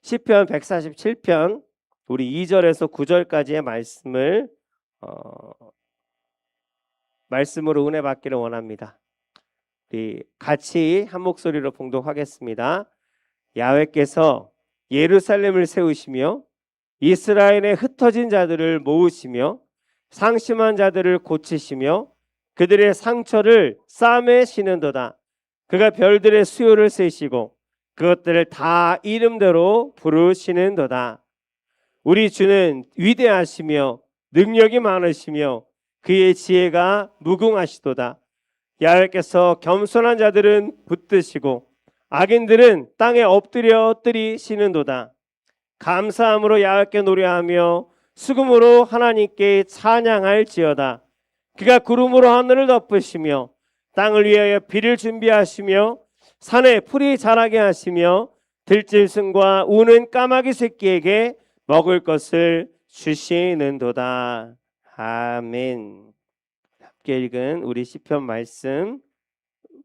시편 147편 우리 2절에서 9절까지의 말씀을 말씀으로 은혜 받기를 원합니다. 우리 같이 한 목소리로 봉독하겠습니다. 야훼께서 예루살렘을 세우시며 이스라엘의 흩어진 자들을 모으시며 상심한 자들을 고치시며 그들의 상처를 싸매시는도다. 그가 별들의 수요를 세시고 그것들을 다 이름대로 부르시는도다. 우리 주는 위대하시며 능력이 많으시며 그의 지혜가 무궁하시도다. 야훼께서 겸손한 자들은 붙드시고 악인들은 땅에 엎드려 뜨리시는도다. 감사함으로 야훼께 노래하며 수금으로 하나님께 찬양할지어다. 그가 구름으로 하늘을 덮으시며 땅을 위하여 비를 준비하시며 산에 풀이 자라게 하시며 들짐승과 우는 까마귀 새끼에게 먹을 것을 주시는도다. 아멘. 함께 읽은 우리 시편 말씀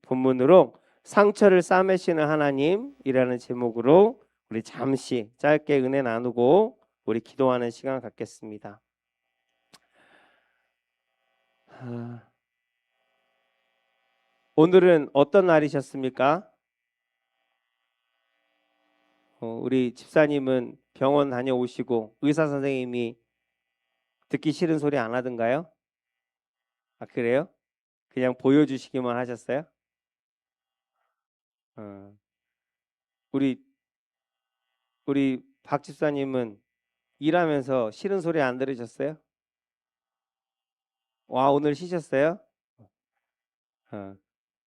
본문으로 상처를 싸매시는 하나님이라는 제목으로 우리 잠시 짧게 은혜 나누고 우리 기도하는 시간 갖겠습니다. 오늘은 어떤 날이셨습니까? 우리 집사님은 병원 다녀오시고 의사 선생님이 듣기 싫은 소리 안 하던가요? 아, 그래요? 그냥 보여주시기만 하셨어요? 우리 박 집사님은 일하면서 싫은 소리 안 들으셨어요? 와, 오늘 쉬셨어요?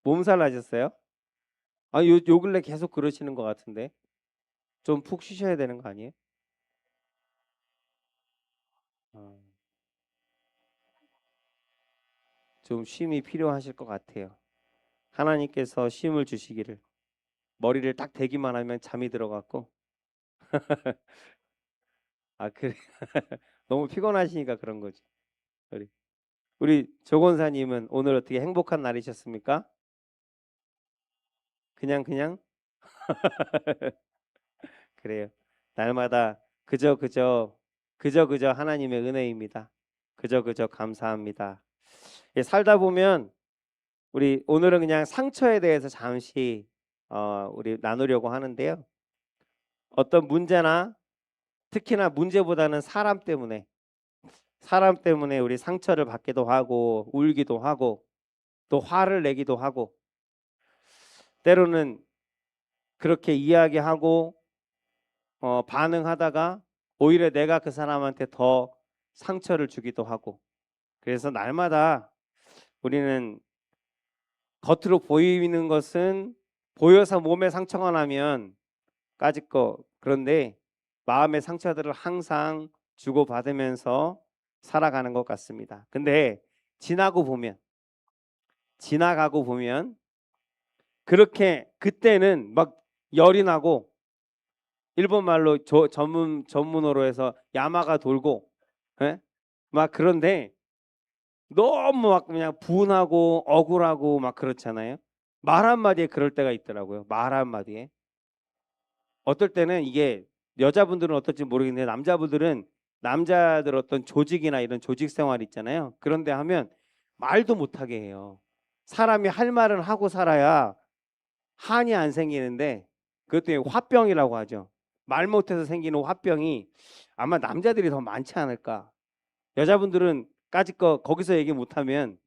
몸살 나셨어요? 아, 요 근래 계속 그러시는 것 같은데 좀 푹 쉬셔야 되는 거 아니에요? 좀 쉼이 필요하실 것 같아요. 하나님께서 쉼을 주시기를. 머리를 딱 대기만 하면 잠이 들어갔고 아, 그래. 너무 피곤하시니까 그런 거지. 우리 조건사님은 오늘 어떻게 행복한 날이셨습니까? 그냥 그래요. 날마다 그저 하나님의 은혜입니다. 그저 감사합니다. 살다 보면 우리 오늘은 그냥 상처에 대해서 잠시 우리 나누려고 하는데요. 어떤 문제나 특히나 문제보다는 사람 때문에 우리 상처를 받기도 하고 울기도 하고 또 화를 내기도 하고 때로는 그렇게 이야기하고 반응하다가 오히려 내가 그 사람한테 더 상처를 주기도 하고 그래서 날마다 우리는 겉으로 보이는 것은 보여서 몸에 상처가 나면 까짓 거 그런데 마음의 상처들을 항상 주고받으면서 살아가는 것 같습니다. 근데 지나가고 보면 그렇게 그때는 막 열이 나고 일본 말로 전문어로 해서 야마가 돌고 막 그런데 너무 막 그냥 분하고 억울하고 막 그렇잖아요. 말 한마디에 그럴 때가 있더라고요. 말 한마디에. 어떨 때는 이게 여자분들은 어떨지 모르겠는데 남자분들은 남자들 어떤 조직이나 이런 조직 생활 있잖아요. 그런데 하면 말도 못하게 해요. 사람이 할 말은 하고 살아야 한이 안 생기는데 그것도 화병이라고 하죠. 말 못해서 생기는 화병이 아마 남자들이 더 많지 않을까. 여자분들은 까짓 거 거기서 얘기 못하면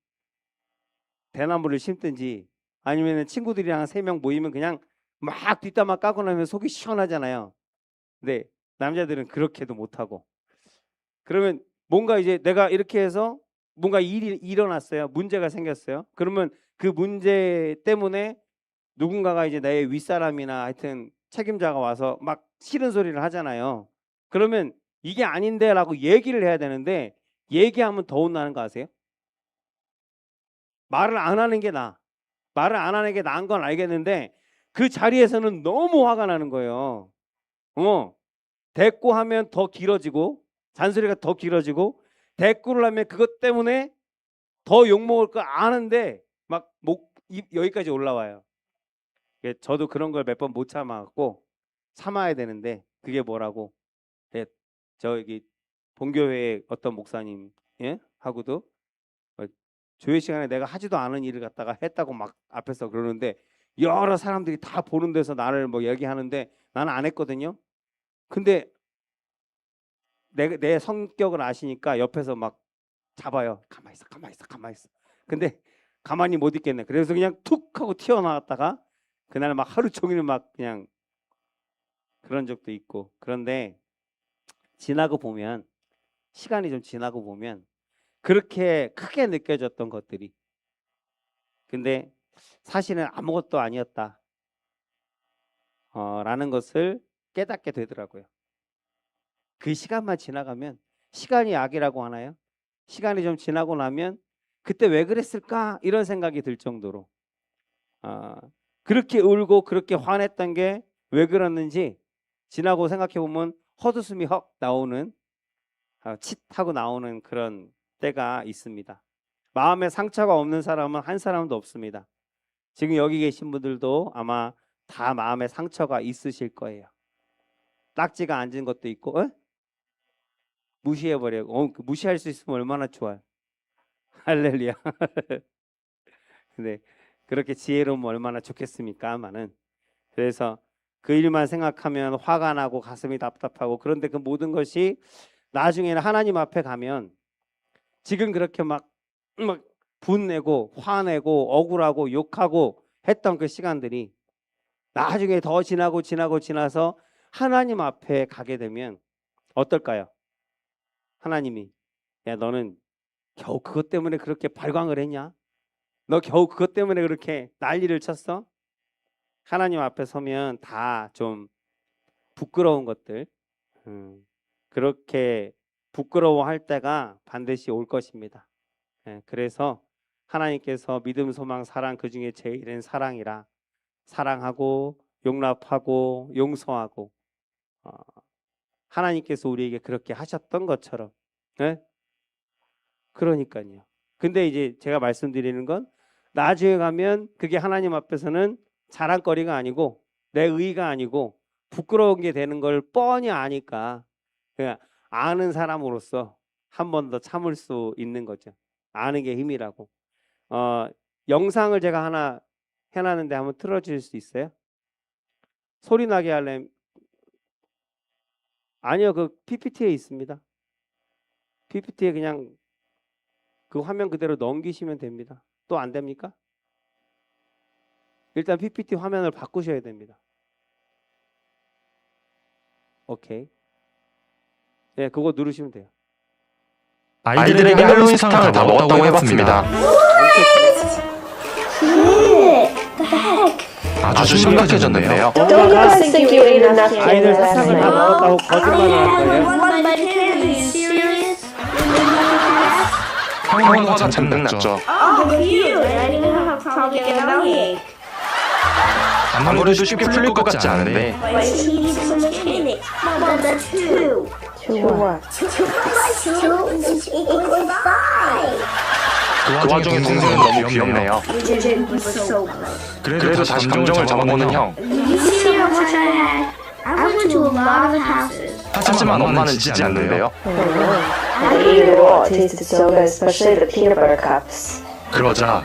대나무를 심든지 아니면 친구들이랑 3명 모이면 그냥 막 뒷담화 까고 나면 속이 시원하잖아요. 근데 남자들은 그렇게도 못하고 그러면 뭔가 이제 내가 이렇게 해서 뭔가 일이 일어났어요. 문제가 생겼어요. 그러면 그 문제 때문에 누군가가 이제 나의 윗사람이나 하여튼 책임자가 와서 막 싫은 소리를 하잖아요. 그러면 이게 아닌데 라고 얘기를 해야 되는데 얘기하면 더 혼나는 거 아세요? 말을 안 하는 게 나아. 말을 안 하는 게 나은 건 알겠는데 그 자리에서는 너무 화가 나는 거예요. 대꾸하면 더 길어지고 잔소리가 더 길어지고 대꾸를 하면 그것 때문에 더 욕먹을 거 아는데 막 입 여기까지 올라와요. 저도 그런 걸 몇 번 못 참아갖고 참아야 되는데 그게 뭐라고? 예, 저기 본교회의 어떤 목사님 예? 하고도 조회 시간에 내가 하지도 않은 일을 갖다가 했다고 막 앞에서 그러는데 여러 사람들이 다 보는 데서 나를 뭐 얘기하는데 나는 안 했거든요. 근데 내 성격을 아시니까 옆에서 막 잡아요. 가만히 있어, 가만히 있어, 가만히 있어. 근데 가만히 못 있겠네. 그래서 그냥 툭 하고 튀어나왔다가 그날 막 하루 종일 막 그냥 그런 적도 있고. 그런데 지나고 보면 시간이 좀 지나고 보면 그렇게 크게 느껴졌던 것들이 근데 사실은 아무것도 아니었다 라는 것을 깨닫게 되더라고요. 그 시간만 지나가면 시간이 약이라고 하나요? 시간이 좀 지나고 나면 그때 왜 그랬을까 이런 생각이 들 정도로 그렇게 울고 그렇게 화냈던 게 왜 그랬는지 지나고 생각해 보면 헛웃음이 헉 나오는 칫 하고 나오는 그런 때가 있습니다. 마음에 상처가 없는 사람은 한 사람도 없습니다. 지금 여기 계신 분들도 아마 다 마음에 상처가 있으실 거예요. 딱지가 앉은 것도 있고 무시해버려. 무시할 수 있으면 얼마나 좋아요. 할렐루야. 근데 그렇게 지혜로우면 얼마나 좋겠습니까만은 그래서 그 일만 생각하면 화가 나고 가슴이 답답하고 그런데 그 모든 것이 나중에는 하나님 앞에 가면 지금 그렇게 막 분내고 화내고 억울하고 욕하고 했던 그 시간들이 나중에 더 지나서 하나님 앞에 가게 되면 어떨까요? 하나님이 야 너는 겨우 그것 때문에 그렇게 발광을 했냐? 너 겨우 그것 때문에 그렇게 난리를 쳤어? 하나님 앞에 서면 다 좀 부끄러운 것들 그렇게 부끄러워할 때가 반드시 올 것입니다. 그래서 하나님께서 믿음, 소망, 사랑 그 중에 제일은 사랑이라 사랑하고 용납하고 용서하고 하나님께서 우리에게 그렇게 하셨던 것처럼 그러니까요. 근데 이제 제가 말씀드리는 건 나중에 가면 그게 하나님 앞에서는 자랑거리가 아니고 내 의의가 아니고 부끄러운 게 되는 걸 뻔히 아니까 그냥 아는 사람으로서 한 번 더 참을 수 있는 거죠. 아는 게 힘이라고. 영상을 제가 하나 해놨는데 한번 틀어주실 수 있어요? 소리 나게 하려면 아니요, 그 PPT에 있습니다. PPT에 그냥 그 화면 그대로 넘기시면 됩니다. 또 안 됩니까? 일단 PPT 화면을 바꾸셔야 됩니다. 오케이. 네, 그거 누르시면 돼요. 아이들에게 할로윈 사탕을 다 먹었다고 해봤습니다. 아주 심각해졌는데요. Don't you guys think you ate enough candy 아이들 last 사탕을 다 night? 먹었다고 거짓말을 할 거예요. One bite of candy. Are you serious? 형은 화가 잔뜩 났죠. Oh, cute. I didn't have trouble getting a bellyache. 아무래도 쉽게 풀릴 것 같지 않은데 Why did he eat so much candy? Mom, that's two. To what? Two equals five. 그 와중에 동생은 너무 귀엽네요. Your drink was so good. 그래도 다시 감정을 잡아보는 형. You see how much I had? I went to a lot of houses. 하지만 엄마는 지지 않는데요. I ate it all. It tasted so good, especially the peanut butter cups. 그러자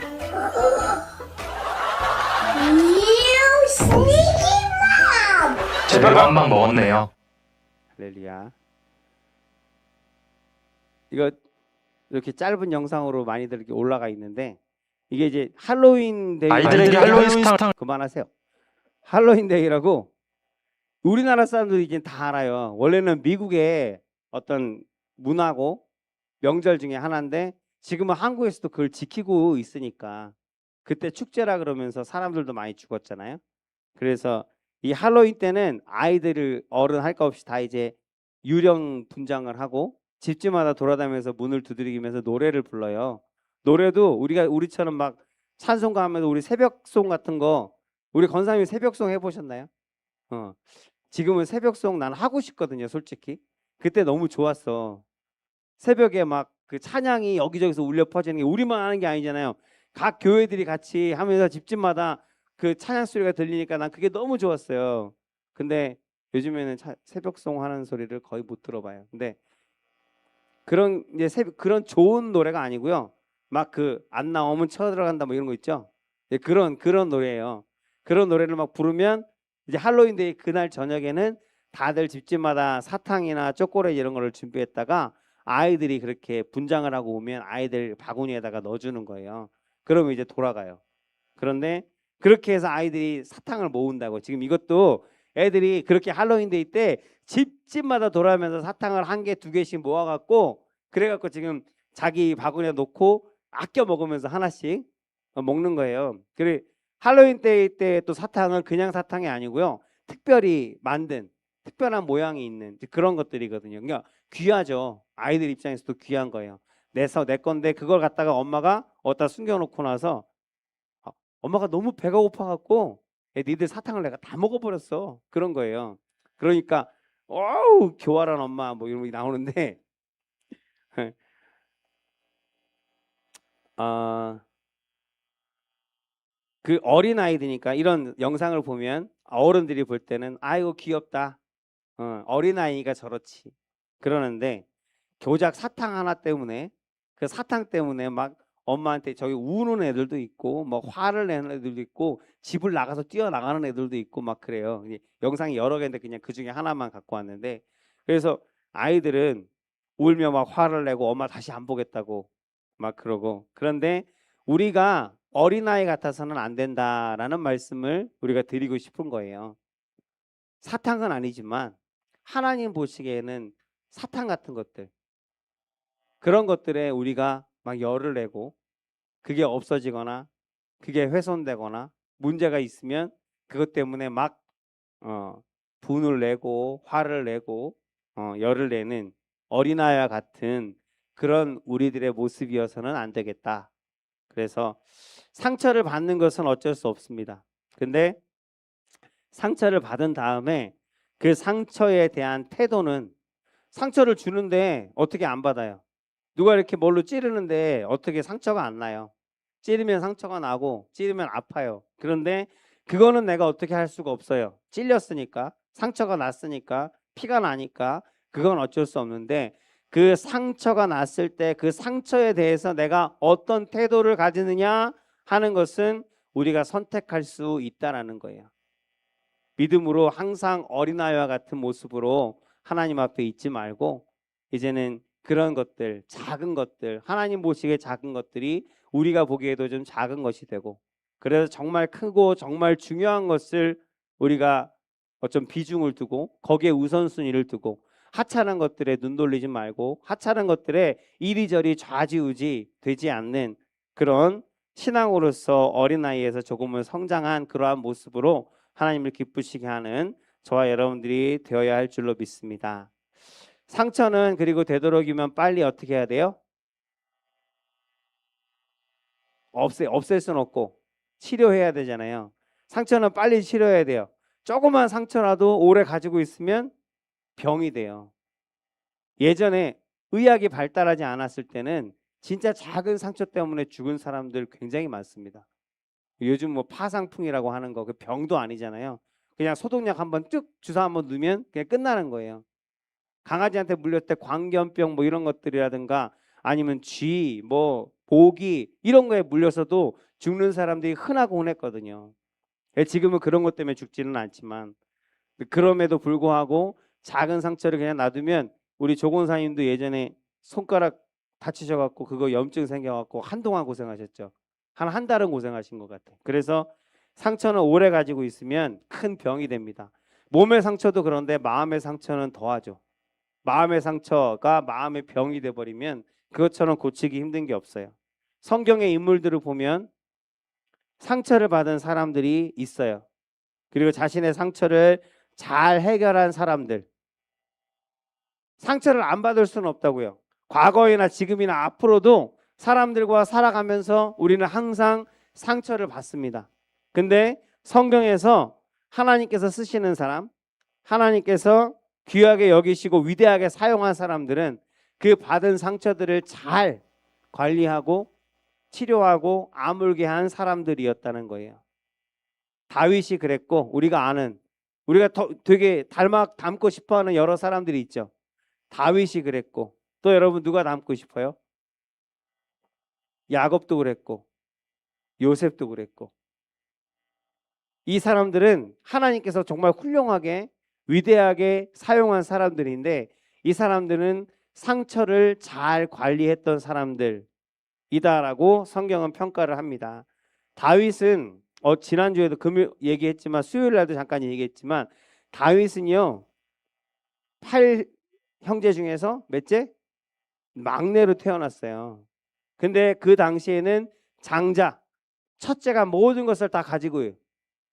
You sneaky mom! 제대로 한 방 먹었네요. 할렐루야. 이거 이렇게 짧은 영상으로 많이들 이렇게 올라가 있는데 이게 이제 할로윈 데이 아이들에게 할로윈 사탕 그만하세요. 할로윈 데이라고 우리나라 사람들이 이제 다 알아요. 원래는 미국의 어떤 문화고 명절 중에 하나인데 지금은 한국에서도 그걸 지키고 있으니까 그때 축제라 그러면서 사람들도 많이 죽었잖아요. 그래서 이 할로윈 때는 아이들을 어른 할 것 없이 다 이제 유령 분장을 하고 집집마다 돌아다니면서 문을 두드리면서 노래를 불러요. 노래도 우리처럼 막 찬송가 하면서 우리 새벽송 같은 거 우리 권사님 새벽송 해보셨나요? 지금은 새벽송 난 하고 싶거든요, 솔직히. 그때 너무 좋았어. 새벽에 막 그 찬양이 여기저기서 울려 퍼지는 게 우리만 하는 게 아니잖아요. 각 교회들이 같이 하면서 집집마다 그 찬양 소리가 들리니까 난 그게 너무 좋았어요. 근데 요즘에는 새벽송 하는 소리를 거의 못 들어봐요. 근데 그런 이제 그런 좋은 노래가 아니고요. 막 그 안 나오면 쳐들어간다 뭐 이런 거 있죠. 예, 그런 노래예요. 그런 노래를 막 부르면 이제 할로윈데이 그날 저녁에는 다들 집집마다 사탕이나 초콜릿 이런 거를 준비했다가 아이들이 그렇게 분장을 하고 오면 아이들 바구니에다가 넣어주는 거예요. 그러면 이제 돌아가요. 그런데 그렇게 해서 아이들이 사탕을 모은다고. 지금 이것도 애들이 그렇게 할로윈데이 때 집집마다 돌아가면서 사탕을 한 개, 두 개씩 모아갖고 그래갖고 지금 자기 바구니에 놓고 아껴 먹으면서 하나씩 먹는 거예요. 그래 할로윈데이 때 또 사탕은 그냥 사탕이 아니고요. 특별히 만든 특별한 모양이 있는 그런 것들이거든요. 그러니까 귀하죠. 아이들 입장에서도 귀한 거예요. 내 건데 그걸 갖다가 엄마가 어디다 숨겨놓고 나서 엄마가 너무 배가 고파갖고 니들 사탕을 내가 다 먹어버렸어. 그런 거예요. 그러니까 어우 교활한 엄마 뭐 이런 게 나오는데 아, 그 어린 아이들이니까 이런 영상을 보면 어른들이 볼 때는 아이고 귀엽다. 어린 아이가 저렇지. 그러는데 교작 사탕 하나 때문에 그 사탕 때문에 막 엄마한테 저기 우는 애들도 있고 뭐 화를 내는 애들도 있고 집을 나가서 뛰어나가는 애들도 있고 막 그래요. 영상이 여러 개인데 그냥 그 중에 하나만 갖고 왔는데 그래서 아이들은 울며 막 화를 내고 엄마 다시 안 보겠다고 막 그러고 그런데 우리가 어린아이 같아서는 안 된다라는 말씀을 우리가 드리고 싶은 거예요. 사탕은 아니지만 하나님 보시기에는 사탕 같은 것들 그런 것들에 우리가 막 열을 내고 그게 없어지거나 그게 훼손되거나 문제가 있으면 그것 때문에 막 분을 내고 화를 내고 열을 내는 어린아이와 같은 그런 우리들의 모습이어서는 안 되겠다. 그래서 상처를 받는 것은 어쩔 수 없습니다. 근데 상처를 받은 다음에 그 상처에 대한 태도는 상처를 주는데 어떻게 안 받아요? 누가 이렇게 뭘로 찌르는데 어떻게 상처가 안 나요? 찌르면 상처가 나고 찌르면 아파요. 그런데 그거는 내가 어떻게 할 수가 없어요. 찔렸으니까 상처가 났으니까 피가 나니까 그건 어쩔 수 없는데 그 상처가 났을 때 그 상처에 대해서 내가 어떤 태도를 가지느냐 하는 것은 우리가 선택할 수 있다라는 거예요. 믿음으로 항상 어린아이와 같은 모습으로 하나님 앞에 있지 말고 이제는 그런 것들, 작은 것들, 하나님 보시기에 작은 것들이 우리가 보기에도 좀 작은 것이 되고 그래서 정말 크고 정말 중요한 것을 우리가 좀 비중을 두고 거기에 우선순위를 두고 하찮은 것들에 눈 돌리지 말고 하찮은 것들에 이리저리 좌지우지 되지 않는 그런 신앙으로서 어린아이에서 조금은 성장한 그러한 모습으로 하나님을 기쁘시게 하는 저와 여러분들이 되어야 할 줄로 믿습니다. 상처는 그리고 되도록이면 빨리 어떻게 해야 돼요? 없앨 수는 없고 치료해야 되잖아요. 상처는 빨리 치료해야 돼요. 조그만 상처라도 오래 가지고 있으면 병이 돼요. 예전에 의학이 발달하지 않았을 때는 진짜 작은 상처 때문에 죽은 사람들 굉장히 많습니다. 요즘 뭐 파상풍이라고 하는 거 그 병도 아니잖아요. 그냥 소독약 한번 쭉 주사 한번 넣으면 그냥 끝나는 거예요. 강아지한테 물렸을 때 광견병 뭐 이런 것들이라든가 아니면 쥐, 뭐 모기 이런 거에 물려서도 죽는 사람들이 흔하고 흔했거든요. 지금은 그런 것 때문에 죽지는 않지만 그럼에도 불구하고 작은 상처를 그냥 놔두면 우리 조건사님도 예전에 손가락 다치셔갖고 그거 염증 생겨갖고 한동안 고생하셨죠. 한 달은 고생하신 것 같아요. 그래서 상처는 오래 가지고 있으면 큰 병이 됩니다. 몸의 상처도 그런데 마음의 상처는 더하죠. 마음의 상처가 마음의 병이 돼버리면 그것처럼 고치기 힘든 게 없어요. 성경의 인물들을 보면 상처를 받은 사람들이 있어요. 그리고 자신의 상처를 잘 해결한 사람들. 상처를 안 받을 수는 없다고요. 과거이나 지금이나 앞으로도 사람들과 살아가면서 우리는 항상 상처를 받습니다. 근데 성경에서 하나님께서 쓰시는 사람, 하나님께서 귀하게 여기시고 위대하게 사용한 사람들은 그 받은 상처들을 잘 관리하고 치료하고 아물게 한 사람들이었다는 거예요. 다윗이 그랬고 우리가 아는 우리가 되게 닮고 싶어하는 여러 사람들이 있죠. 다윗이 그랬고 또 여러분 누가 닮고 싶어요? 야곱도 그랬고 요셉도 그랬고 이 사람들은 하나님께서 정말 훌륭하게 위대하게 사용한 사람들인데 이 사람들은 상처를 잘 관리했던 사람들이다라고 성경은 평가를 합니다. 다윗은 지난주에도 금요 얘기했지만 수요일 날도 잠깐 얘기했지만 다윗은요 8형제 중에서 몇째? 막내로 태어났어요. 근데 그 당시에는 장자 첫째가 모든 것을 다 가지고요.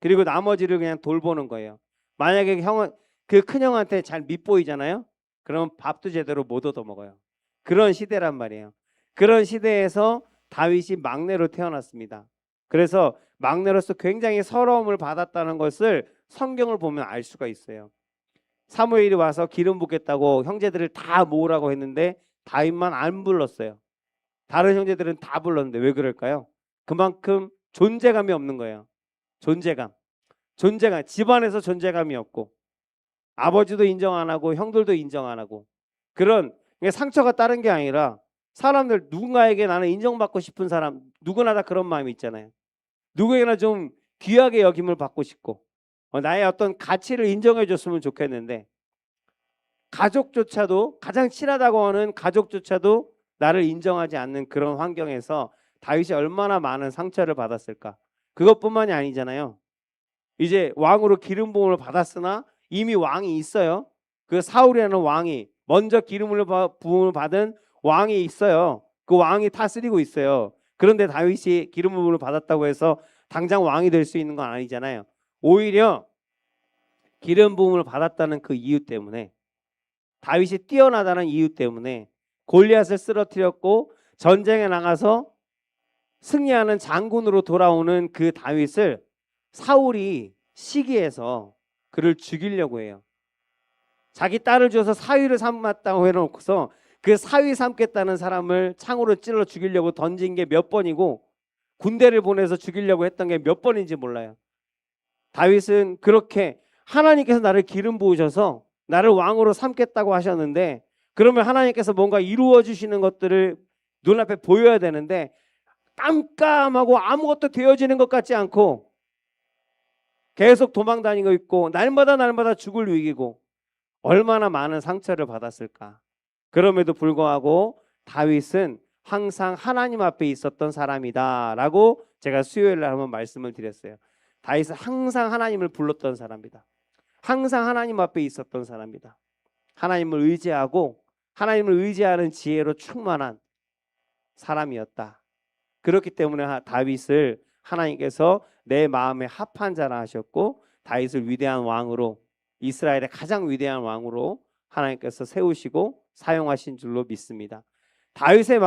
그리고 나머지를 그냥 돌보는 거예요. 만약에 형은 그 큰형한테 잘 밉보이잖아요. 그러면 밥도 제대로 못 얻어 먹어요. 그런 시대란 말이에요. 그런 시대에서 다윗이 막내로 태어났습니다. 그래서 막내로서 굉장히 서러움을 받았다는 것을 성경을 보면 알 수가 있어요. 사무엘이 와서 기름 붓겠다고 형제들을 다 모으라고 했는데 다윗만 안 불렀어요. 다른 형제들은 다 불렀는데 왜 그럴까요? 그만큼 존재감이 없는 거예요. 존재감. 집안에서 존재감이 없고 아버지도 인정 안 하고 형들도 인정 안 하고 그런 상처가 다른 게 아니라 사람들 누군가에게 나는 인정받고 싶은 사람 누구나 다 그런 마음이 있잖아요. 누구에게나 좀 귀하게 여김을 받고 싶고 나의 어떤 가치를 인정해 줬으면 좋겠는데 가족조차도 가장 친하다고 하는 가족조차도 나를 인정하지 않는 그런 환경에서 다윗이 얼마나 많은 상처를 받았을까. 그것뿐만이 아니잖아요. 이제 왕으로 기름 부음을 받았으나 이미 왕이 있어요. 그 사울이라는 왕이 먼저 기름을 부음을 받은 왕이 있어요. 그 왕이 다스리고 있어요. 그런데 다윗이 기름 부음을 받았다고 해서 당장 왕이 될 수 있는 건 아니잖아요. 오히려 기름 부음을 받았다는 그 이유 때문에 다윗이 뛰어나다는 이유 때문에 골리앗을 쓰러뜨렸고 전쟁에 나가서 승리하는 장군으로 돌아오는 그 다윗을 사울이 시기해서 그를 죽이려고 해요. 자기 딸을 줘서 사위를 삼았다고 해놓고서 그 사위 삼겠다는 사람을 창으로 찔러 죽이려고 던진 게 몇 번이고 군대를 보내서 죽이려고 했던 게 몇 번인지 몰라요. 다윗은 그렇게 하나님께서 나를 기름 부으셔서 나를 왕으로 삼겠다고 하셨는데 그러면 하나님께서 뭔가 이루어 주시는 것들을 눈앞에 보여야 되는데 깜깜하고 아무것도 되어지는 것 같지 않고 계속 도망다니고 있고 날마다 죽을 위기고 얼마나 많은 상처를 받았을까. 그럼에도 불구하고 다윗은 항상 하나님 앞에 있었던 사람이다 라고 제가 수요일 날 한번 말씀을 드렸어요. 다윗은 항상 하나님을 불렀던 사람이다. 항상 하나님 앞에 있었던 사람이다. 하나님을 의지하고 하나님을 의지하는 지혜로 충만한 사람이었다. 그렇기 때문에 다윗을 하나님께서 내 마음에 합한 자라 하셨고 다윗을 위대한 왕으로 이스라엘의 가장 위대한 왕으로 하나님께서 세우시고 사용하신 줄로 믿습니다. 다윗의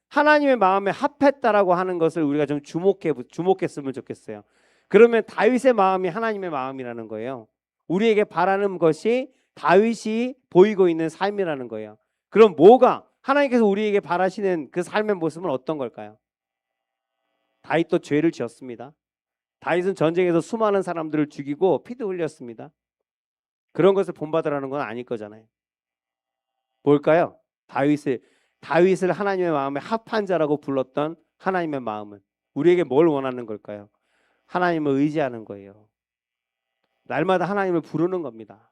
하나님의 마음에 합했다라고 하는 것을 우리가 좀 주목했으면 좋겠어요. 그러면 다윗의 마음이 하나님의 마음이라는 거예요. 우리에게 바라는 것이 다윗이 보이고 있는 삶이라는 거예요. 그럼 뭐가 하나님께서 우리에게 바라시는 그 삶의 모습은 어떤 걸까요? 다윗도 죄를 지었습니다. 다윗은 전쟁에서 수많은 사람들을 죽이고 피도 흘렸습니다. 그런 것을 본받으라는 건 아닐 거잖아요. 뭘까요? 다윗을 하나님의 마음에 합한 자라고 불렀던 하나님의 마음은 우리에게 뭘 원하는 걸까요? 하나님을 의지하는 거예요. 날마다 하나님을 부르는 겁니다.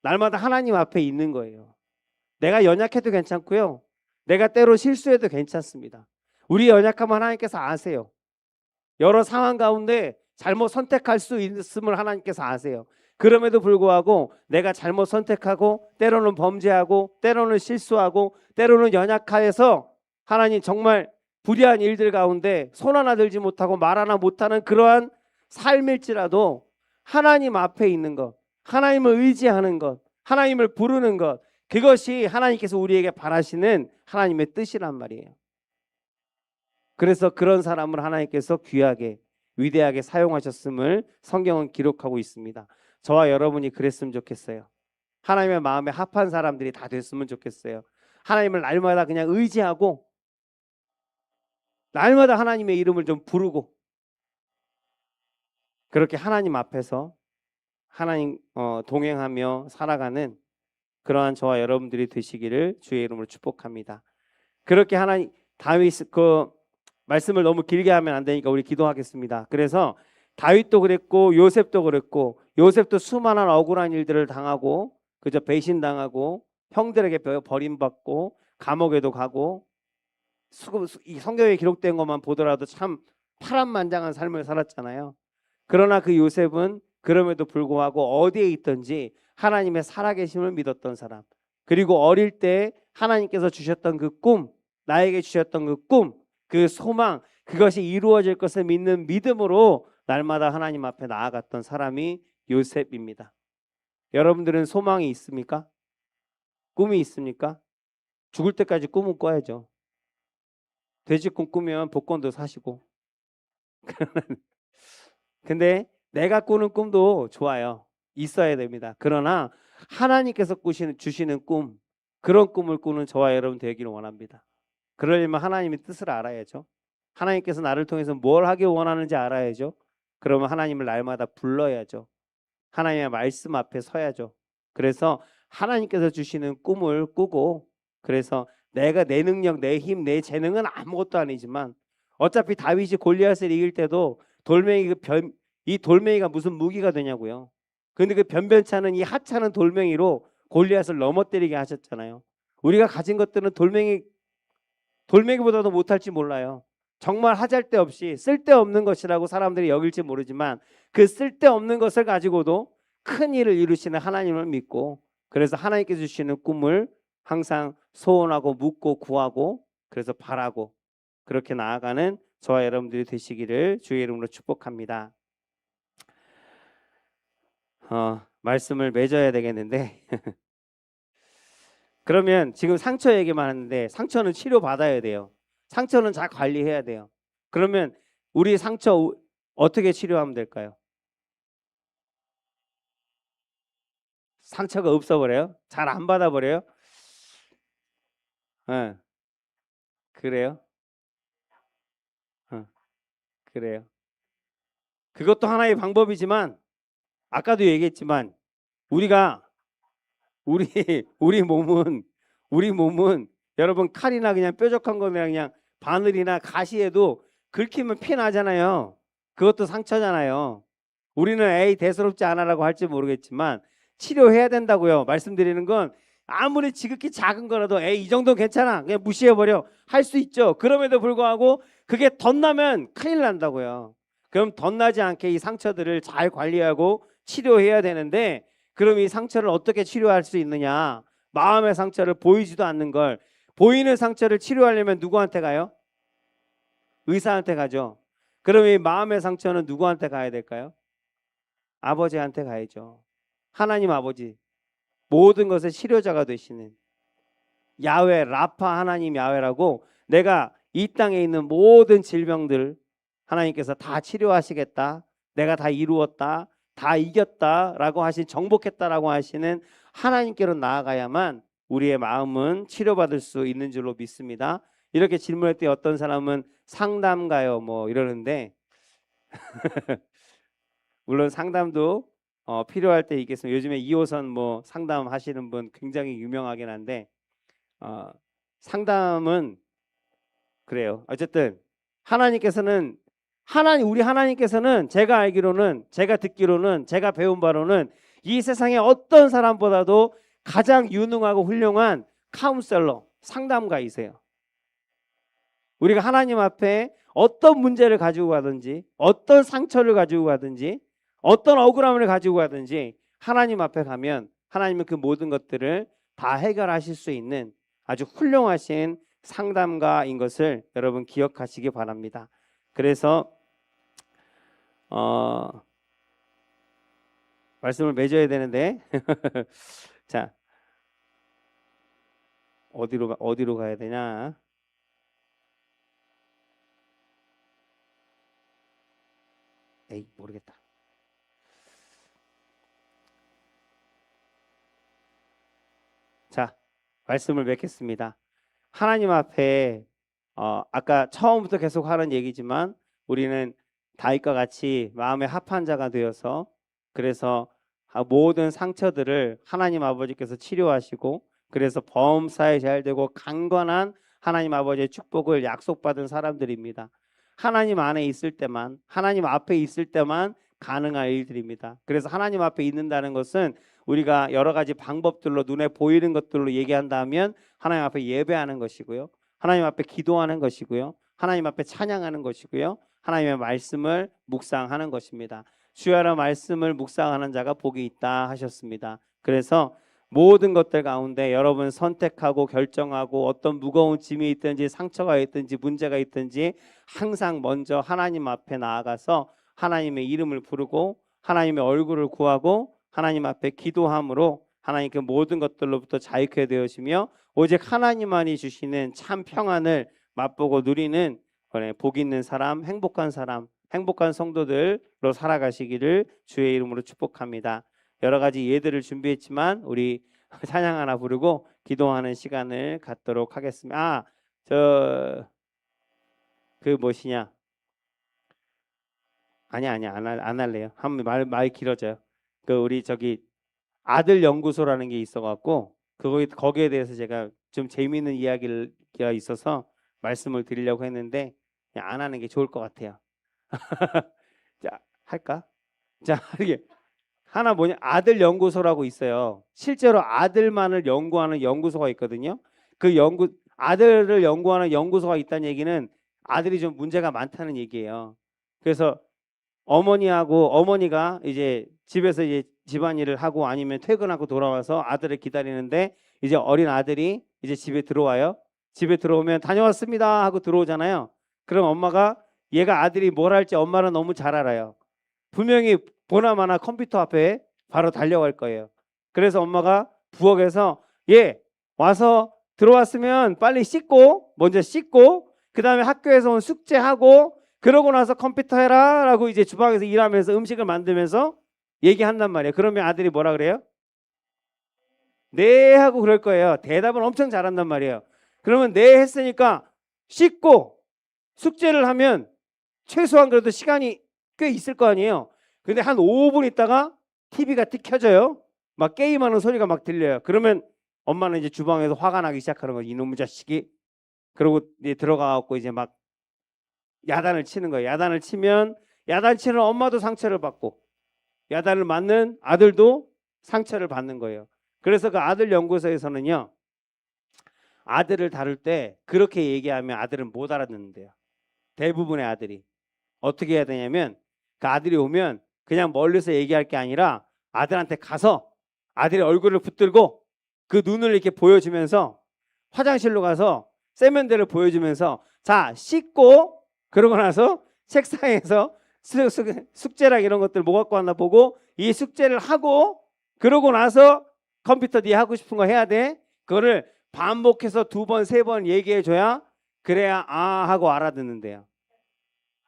날마다 하나님 앞에 있는 거예요. 내가 연약해도 괜찮고요. 내가 때로 실수해도 괜찮습니다. 우리 연약함을 하나님께서 아세요. 여러 상황 가운데 잘못 선택할 수 있음을 하나님께서 아세요. 그럼에도 불구하고 내가 잘못 선택하고 때로는 범죄하고 때로는 실수하고 때로는 연약해서 하나님 정말 불의한 일들 가운데 손 하나 들지 못하고 말 하나 못하는 그러한 삶일지라도 하나님 앞에 있는 것, 하나님을 의지하는 것, 하나님을 부르는 것, 그것이 하나님께서 우리에게 바라시는 하나님의 뜻이란 말이에요. 그래서 그런 사람을 하나님께서 귀하게 위대하게 사용하셨음을 성경은 기록하고 있습니다. 저와 여러분이 그랬으면 좋겠어요. 하나님의 마음에 합한 사람들이 다 됐으면 좋겠어요. 하나님을 날마다 그냥 의지하고 날마다 하나님의 이름을 좀 부르고 그렇게 하나님 앞에서 하나님 동행하며 살아가는 그러한 저와 여러분들이 되시기를 주의 이름으로 축복합니다. 그렇게 하나님 다윗 그 말씀을 너무 길게 하면 안 되니까 우리 기도하겠습니다. 그래서 다윗도 그랬고 요셉도 그랬고 요셉도 수많은 억울한 일들을 당하고 그저 배신당하고 형들에게 버림받고 감옥에도 가고 이 성경에 기록된 것만 보더라도 참 파란만장한 삶을 살았잖아요. 그러나 그 요셉은 그럼에도 불구하고 어디에 있든지 하나님의 살아계심을 믿었던 사람, 그리고 어릴 때 하나님께서 주셨던 그 꿈, 나에게 주셨던 그 꿈, 그 소망, 그것이 이루어질 것을 믿는 믿음으로 날마다 하나님 앞에 나아갔던 사람이 요셉입니다. 여러분들은 소망이 있습니까? 꿈이 있습니까? 죽을 때까지 꿈은 꿔야죠. 돼지꿈 꾸면 복권도 사시고. 근데 내가 꾸는 꿈도 좋아요. 있어야 됩니다. 그러나 하나님께서 주시는 꿈, 그런 꿈을 꾸는 저와 여러분 되기를 원합니다. 그러려면 하나님의 뜻을 알아야죠. 하나님께서 나를 통해서 뭘 하기 원하는지 알아야죠. 그러면 하나님을 날마다 불러야죠. 하나님의 말씀 앞에 서야죠. 그래서 하나님께서 주시는 꿈을 꾸고, 그래서 내가 내 능력, 내 힘, 내 재능은 아무것도 아니지만 어차피 다윗이 골리앗을 이길 때도 이 돌멩이가 무슨 무기가 되냐고요. 근데 그 변변찮은 이 하찮은 돌멩이로 골리앗을 넘어뜨리게 하셨잖아요. 우리가 가진 것들은 돌멩이보다도 못할지 몰라요. 정말 하잘데없이 쓸데없는 것이라고 사람들이 여길지 모르지만 그 쓸데없는 것을 가지고도 큰 일을 이루시는 하나님을 믿고, 그래서 하나님께서 주시는 꿈을 항상 소원하고 묻고 구하고, 그래서 바라고, 그렇게 나아가는 저와 여러분들이 되시기를 주의 이름으로 축복합니다. 말씀을 맺어야 되겠는데 그러면 지금 상처 얘기만 하는데 상처는 치료받아야 돼요. 상처는 잘 관리해야 돼요. 그러면 우리 상처 어떻게 치료하면 될까요? 상처가 없어버려요? 잘 안 받아버려요? 그래요? 그래요. 그것도 하나의 방법이지만 아까도 얘기했지만 우리 우리 몸은 여러분 칼이나 그냥 뾰족한 거나 그냥 바늘이나 가시에도 긁히면 피 나잖아요. 그것도 상처잖아요. 우리는 에이 대수롭지 않아라고 할지 모르겠지만 치료해야 된다고요. 말씀드리는 건 아무리 지극히 작은 거라도 에이 이 정도는 괜찮아 그냥 무시해버려 할 수 있죠. 그럼에도 불구하고 그게 덧나면 큰일 난다고요. 그럼 덧나지 않게 이 상처들을 잘 관리하고 치료해야 되는데, 그럼 이 상처를 어떻게 치료할 수 있느냐? 마음의 상처를 보이지도 않는 걸, 보이는 상처를 치료하려면 누구한테 가요? 의사한테 가죠. 그럼 이 마음의 상처는 누구한테 가야 될까요? 아버지한테 가야죠. 하나님 아버지, 모든 것의 치료자가 되시는 야훼 라파 하나님 야훼라고, 내가 이 땅에 있는 모든 질병들 하나님께서 다 치료하시겠다, 내가 다 이루었다, 다 이겼다라고 하신, 정복했다라고 하시는 하나님께로 나아가야만 우리의 마음은 치료받을 수 있는 줄로 믿습니다. 이렇게 질문할 때 어떤 사람은 상담가요 뭐 이러는데 물론 상담도 필요할 때 있겠습니다. 요즘에 2호선 뭐 상담하시는 분 굉장히 유명하긴 한데 상담은 그래요. 어쨌든 우리 하나님께서는 제가 알기로는, 제가 듣기로는, 제가 배운 바로는 이 세상의 어떤 사람보다도 가장 유능하고 훌륭한 카운셀러, 상담가이세요. 우리가 하나님 앞에 어떤 문제를 가지고 가든지, 어떤 상처를 가지고 가든지, 어떤 억울함을 가지고 가든지 하나님 앞에 가면 하나님은 그 모든 것들을 다 해결하실 수 있는 아주 훌륭하신 상담가인 것을 여러분 기억하시기 바랍니다. 그래서 말씀을 맺어야 되는데 자, 어디로 가야 되냐? 에이 모르겠다. 자, 말씀을 맺겠습니다. 하나님 앞에 아까 처음부터 계속 하는 얘기지만 우리는 다윗과 같이 마음의 합한 자가 되어서, 그래서 모든 상처들을 하나님 아버지께서 치료하시고 그래서 범사에 잘 되고 강건한 하나님 아버지의 축복을 약속받은 사람들입니다. 하나님 안에 있을 때만, 하나님 앞에 있을 때만 가능한 일들입니다. 그래서 하나님 앞에 있는다는 것은 우리가 여러 가지 방법들로 눈에 보이는 것들로 얘기한다면 하나님 앞에 예배하는 것이고요. 하나님 앞에 기도하는 것이고요. 하나님 앞에 찬양하는 것이고요. 하나님의 말씀을 묵상하는 것입니다. 주야라 말씀을 묵상하는 자가 복이 있다 하셨습니다. 그래서 모든 것들 가운데 여러분 선택하고 결정하고 어떤 무거운 짐이 있든지 상처가 있든지 문제가 있든지 항상 먼저 하나님 앞에 나아가서 하나님의 이름을 부르고 하나님의 얼굴을 구하고 하나님 앞에 기도함으로 하나님 그 모든 것들로부터 자유케 되어지며 오직 하나님만이 주시는 참 평안을 맛보고 누리는 복 있는 사람, 행복한 성도들로 살아가시기를 주의 이름으로 축복합니다. 여러 가지 예들을 준비했지만 우리 찬양 하나 부르고 기도하는 시간을 갖도록 하겠습니다. 뭐시냐? 안 할래요. 말 길어져요. 우리 저기 아들 연구소라는 게 있어갖고 거기에 대해서 제가 좀 재미있는 이야기가 있어서 말씀을 드리려고 했는데 그냥 안 하는 게 좋을 것 같아요. 자, 할까? 자, 이게 하나 아들 연구소라고 있어요. 실제로 아들만을 연구하는 연구소가 있거든요. 아들을 연구하는 연구소가 있다는 얘기는 아들이 좀 문제가 많다는 얘기예요. 그래서 어머니가 이제 집에서 이제 집안일을 하고 아니면 퇴근하고 돌아와서 아들을 기다리는데 이제 어린 아들이 이제 집에 들어와요. 집에 들어오면 다녀왔습니다 하고 들어오잖아요. 그럼 엄마가 얘가 아들이 뭘 할지 엄마는 너무 잘 알아요. 분명히 보나마나 컴퓨터 앞에 바로 달려갈 거예요. 그래서 엄마가 부엌에서 얘 와서 들어왔으면 빨리 먼저 씻고 그 다음에 학교에서 온 숙제하고 그러고 나서 컴퓨터 해라 라고 이제 주방에서 일하면서 음식을 만들면서 얘기한단 말이에요. 그러면 아들이 뭐라 그래요? 네 하고 그럴 거예요. 대답은 엄청 잘한단 말이에요. 그러면 네 했으니까 씻고 숙제를 하면 최소한 그래도 시간이 꽤 있을 거 아니에요. 근데 한 5분 있다가 TV가 틱 켜져요. 막 게임하는 소리가 막 들려요. 그러면 엄마는 이제 주방에서 화가 나기 시작하는 거예요. 이놈의 자식이. 그러고 이제 들어가갖고 이제 막 야단을 치는 거예요. 야단을 치면 야단 치는 엄마도 상처를 받고 야단을 맞는 아들도 상처를 받는 거예요. 그래서 그 아들 연구소에서는요. 아들을 다룰 때 그렇게 얘기하면 아들은 못 알아듣는데요. 대부분의 아들이. 어떻게 해야 되냐면 그 아들이 오면 그냥 멀리서 얘기할 게 아니라 아들한테 가서 아들의 얼굴을 붙들고 그 눈을 이렇게 보여주면서 화장실로 가서 세면대를 보여주면서 자 씻고 그러고 나서 책상에서 숙제랑 이런 것들 뭐 갖고 왔나 보고 이 숙제를 하고 그러고 나서 컴퓨터 네 하고 싶은 거 해야 돼. 그거를 반복해서 2번, 3번 얘기해 줘야 그래야 아 하고 알아듣는데요.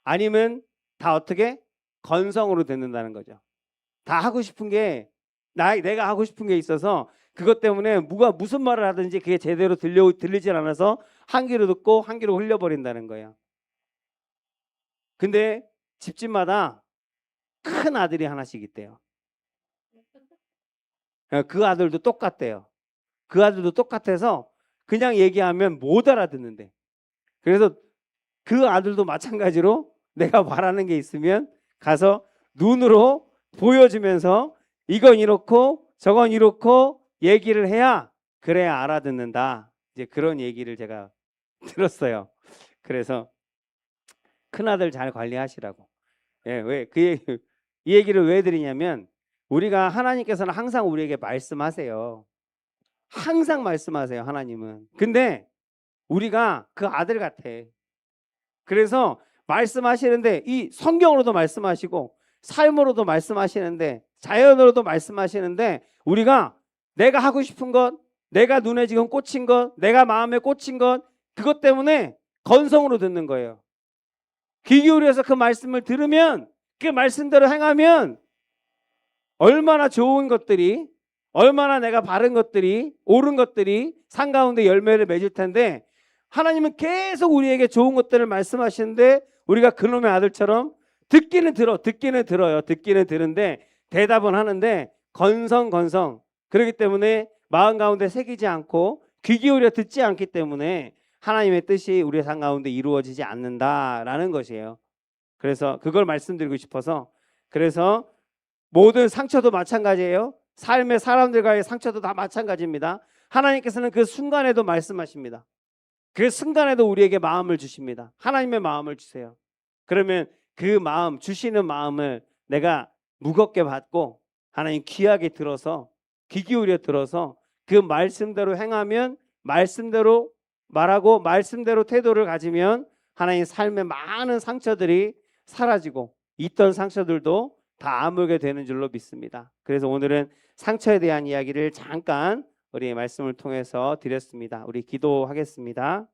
아니면 다 어떻게? 건성으로 듣는다는 거죠. 다 하고 싶은 게 내가 하고 싶은 게 있어서 그것 때문에 무슨 말을 하든지 그게 제대로 들리질 않아서 한 귀로 듣고 한 귀로 흘려버린다는 거예요. 근데 집집마다 큰 아들이 하나씩 있대요. 그 아들도 똑같대요. 그 아들도 똑같아서 그냥 얘기하면 못 알아듣는데. 그래서 그 아들도 마찬가지로 내가 말하는 게 있으면 가서 눈으로 보여주면서 이건 이렇고 저건 이렇고 얘기를 해야 그래야 알아듣는다. 이제 그런 얘기를 제가 들었어요. 그래서 큰아들 잘 관리하시라고. 예, 왜 이 얘기를 왜 드리냐면 우리가 하나님께서는 항상 우리에게 말씀하세요. 항상 말씀하세요. 하나님은. 근데 우리가 그 아들 같아. 그래서 말씀하시는데 이 성경으로도 말씀하시고 삶으로도 말씀하시는데 자연으로도 말씀하시는데 우리가 내가 하고 싶은 것, 내가 눈에 지금 꽂힌 것, 내가 마음에 꽂힌 것 그것 때문에 건성으로 듣는 거예요. 귀 기울여서 그 말씀을 들으면 그 말씀대로 행하면 얼마나 좋은 것들이 얼마나 내가 바른 것들이 옳은 것들이 산 가운데 열매를 맺을 텐데 하나님은 계속 우리에게 좋은 것들을 말씀하시는데 우리가 그놈의 아들처럼 듣기는 들어요. 듣기는 들은데 대답은 하는데 건성. 그렇기 때문에 마음 가운데 새기지 않고 귀 기울여 듣지 않기 때문에 하나님의 뜻이 우리의 삶 가운데 이루어지지 않는다라는 것이에요. 그래서 그걸 말씀드리고 싶어서, 그래서 모든 상처도 마찬가지예요. 삶의 사람들과의 상처도 다 마찬가지입니다. 하나님께서는 그 순간에도 말씀하십니다. 그 순간에도 우리에게 마음을 주십니다. 하나님의 마음을 주세요. 그러면 그 마음, 주시는 마음을 내가 무겁게 받고 하나님 귀하게 들어서, 귀 기울여 들어서 그 말씀대로 행하면, 말씀대로 말하고 말씀대로 태도를 가지면 하나님 삶의 많은 상처들이 사라지고 있던 상처들도 다 아물게 되는 줄로 믿습니다. 그래서 오늘은 상처에 대한 이야기를 잠깐 우리의 말씀을 통해서 드렸습니다. 우리 기도하겠습니다.